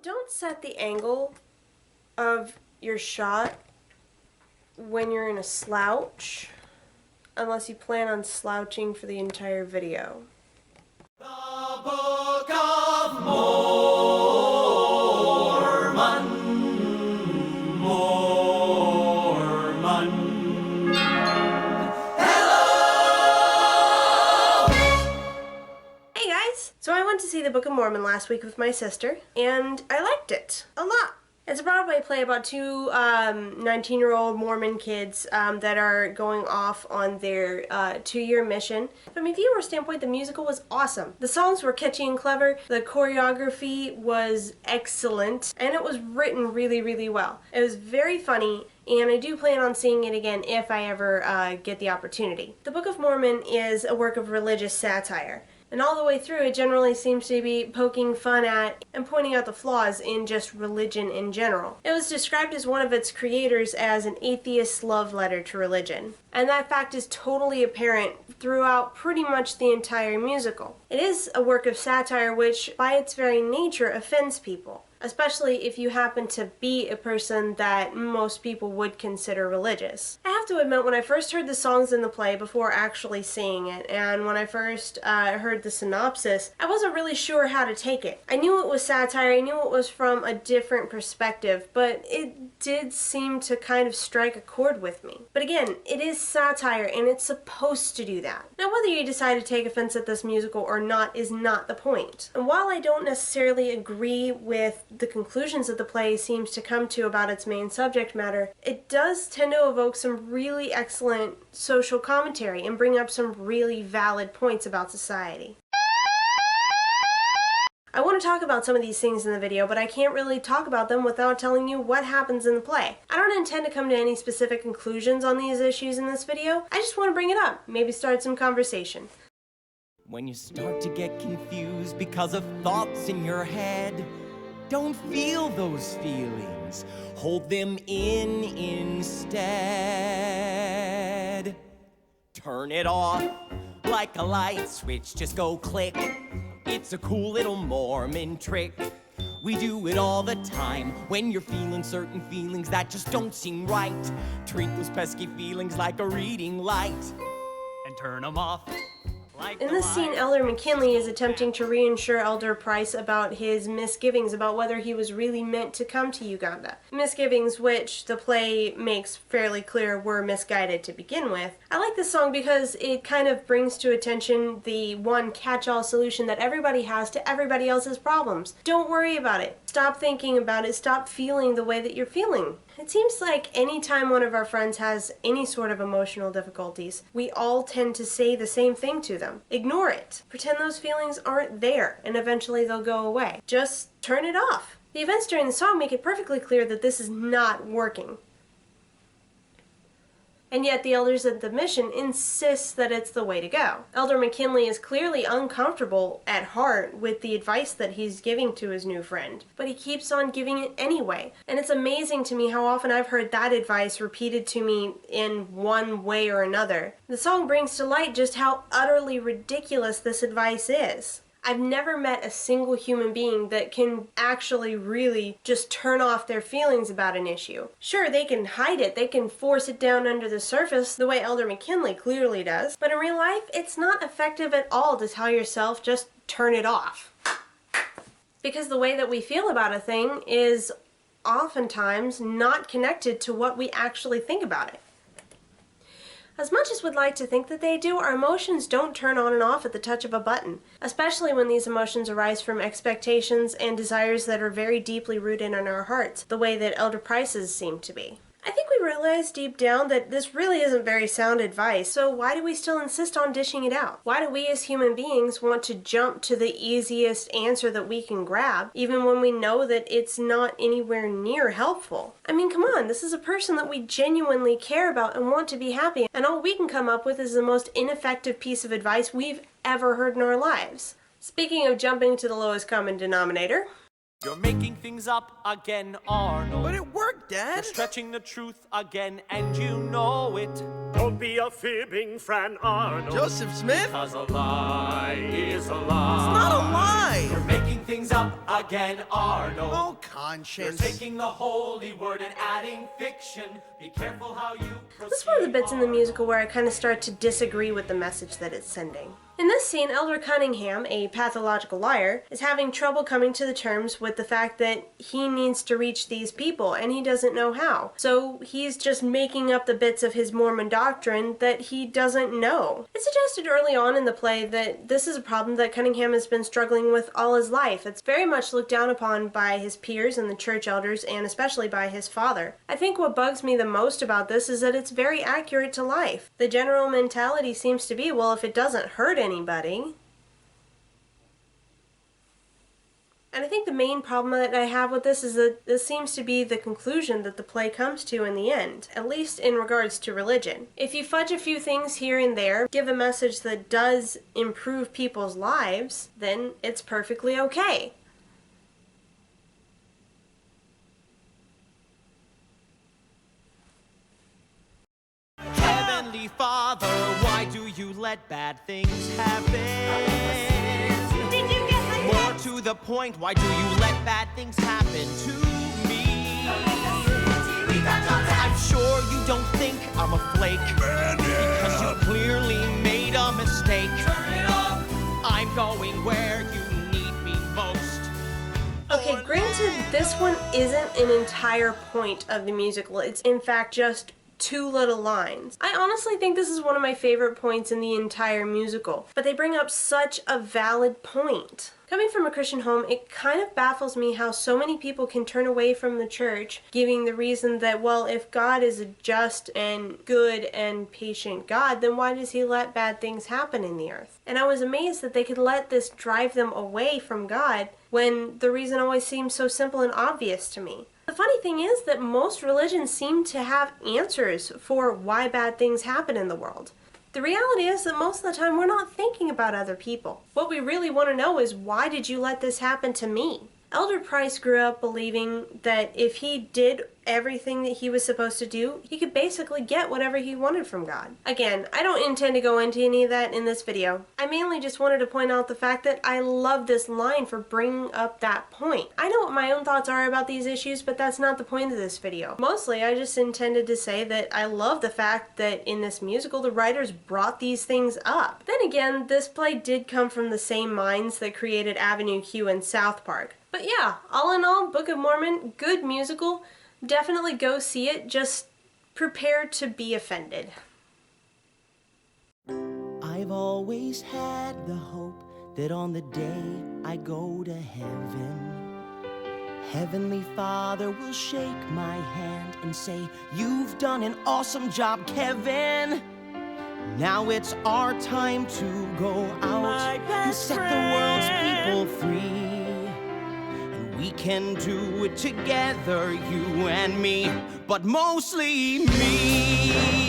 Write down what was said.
don't set the angle of your shot when you're in a slouch, unless you plan on slouching for the entire video. The Book of Mormon. Mormon. Hello! Hey guys! So I went to see the Book of Mormon last week with my sister, and I liked it a lot. It's a Broadway play about two 19-year-old Mormon kids that are going off on their 2-year mission. From a viewer standpoint, the musical was awesome. The songs were catchy and clever, the choreography was excellent, and it was written really, really well. It was very funny, and I do plan on seeing it again if I ever get the opportunity. The Book of Mormon is a work of religious satire. And all the way through, it generally seems to be poking fun at and pointing out the flaws in just religion in general. It was described as one of its creators as an atheist love letter to religion. And that fact is totally apparent throughout pretty much the entire musical. It is a work of satire which, by its very nature, offends people, especially if you happen to be a person that most people would consider religious. I have to admit, when I first heard the songs in the play before actually seeing it, and when I first heard the synopsis, I wasn't really sure how to take it. I knew it was satire, I knew it was from a different perspective, but it did seem to kind of strike a chord with me. But again, it is satire, and it's supposed to do that. Now, whether you decide to take offense at this musical or not is not the point. And while I don't necessarily agree with the conclusions that the play seems to come to about its main subject matter, it does tend to evoke some really excellent social commentary and bring up some really valid points about society. I want to talk about some of these things in the video, but I can't really talk about them without telling you what happens in the play. I don't intend to come to any specific conclusions on these issues in this video. I just want to bring it up, maybe start some conversation. When you start to get confused because of thoughts in your head, don't feel those feelings. Hold them in instead. Turn it off like a light switch. Just go click. It's a cool little Mormon trick. We do it all the time when you're feeling certain feelings that just don't seem right. Treat those pesky feelings like a reading light and turn them off. In this scene, Elder McKinley is attempting to reassure Elder Price about his misgivings about whether he was really meant to come to Uganda. Misgivings which the play makes fairly clear were misguided to begin with. I like this song because it kind of brings to attention the one catch-all solution that everybody has to everybody else's problems. Don't worry about it. Stop thinking about it. Stop feeling the way that you're feeling. It seems like anytime one of our friends has any sort of emotional difficulties, we all tend to say the same thing to them. Ignore it. Pretend those feelings aren't there, and eventually they'll go away. Just turn it off. The events during the song make it perfectly clear that this is not working. And yet the elders at the mission insist that it's the way to go. Elder McKinley is clearly uncomfortable at heart with the advice that he's giving to his new friend, but he keeps on giving it anyway. And it's amazing to me how often I've heard that advice repeated to me in one way or another. The song brings to light just how utterly ridiculous this advice is. I've never met a single human being that can actually really just turn off their feelings about an issue. Sure, they can hide it, they can force it down under the surface the way Elder McKinley clearly does, but in real life, it's not effective at all to tell yourself just turn it off. Because the way that we feel about a thing is oftentimes not connected to what we actually think about it. As much as we'd like to think that they do, our emotions don't turn on and off at the touch of a button, especially when these emotions arise from expectations and desires that are very deeply rooted in our hearts, the way that Elder Price's seem to be. I think we realize deep down that this really isn't very sound advice, so why do we still insist on dishing it out? Why do we as human beings want to jump to the easiest answer that we can grab, even when we know that it's not anywhere near helpful? I mean, come on, this is a person that we genuinely care about and want to be happy, and all we can come up with is the most ineffective piece of advice we've ever heard in our lives. Speaking of jumping to the lowest common denominator, you're making things up again, Arnold. But it worked, Dad! You're stretching the truth again, and you know it. Don't be a fibbing Fran Arnold. Joseph Smith? Because a lie is a lie. It's not a lie! You're making things up again, Arnold. Oh, You're conscience. taking the holy word and adding fiction. Be careful how you proceed. This is one of the bits in the musical where I kind of start to disagree with the message that it's sending. In this scene, Elder Cunningham, a pathological liar, is having trouble coming to the terms with the fact that he needs to reach these people and he doesn't know how. So he's just making up the bits of his Mormon doctrine that he doesn't know. It's suggested early on in the play that this is a problem that Cunningham has been struggling with all his life. It's very much looked down upon by his peers and the church elders, and especially by his father. I think what bugs me the most about this is that it's very accurate to life. The general mentality seems to be, well, if it doesn't hurt anybody. And I think the main problem that I have with this is that this seems to be the conclusion that the play comes to in the end, at least in regards to religion. If you fudge a few things here and there, give a message that does improve people's lives, then it's perfectly okay. Heavenly Father, why do you let bad things happen? Did you get my More to the point, why do you let bad things happen to me? I'm sure you don't think I'm a flake, because you clearly made a mistake. I'm going where you need me most. Okay, granted, this one isn't an entire point of the musical. It's in fact just two little lines. I honestly think this is one of my favorite points in the entire musical, but they bring up such a valid point. Coming from a Christian home, it kind of baffles me how so many people can turn away from the church, giving the reason that, well, if God is a just and good and patient God, then why does he let bad things happen in the earth? And I was amazed that they could let this drive them away from God when the reason always seems so simple and obvious to me. The funny thing is that most religions seem to have answers for why bad things happen in the world. The reality is that most of the time we're not thinking about other people. What we really want to know is, why did you let this happen to me? Elder Price grew up believing that if he did everything that he was supposed to do, he could basically get whatever he wanted from God. Again, I don't intend to go into any of that in this video. I mainly just wanted to point out the fact that I love this line for bringing up that point. I know what my own thoughts are about these issues, but that's not the point of this video. Mostly, I just intended to say that I love the fact that in this musical, the writers brought these things up. Then again, this play did come from the same minds that created Avenue Q and South Park. But yeah, all in all, Book of Mormon, good musical. Definitely go see it, just prepare to be offended. I've always had the hope that on the day I go to heaven, Heavenly Father will shake my hand and say, "You've done an awesome job, Kevin. Now it's our time to go out and set the world's people free. We can do it together, you and me, but mostly me."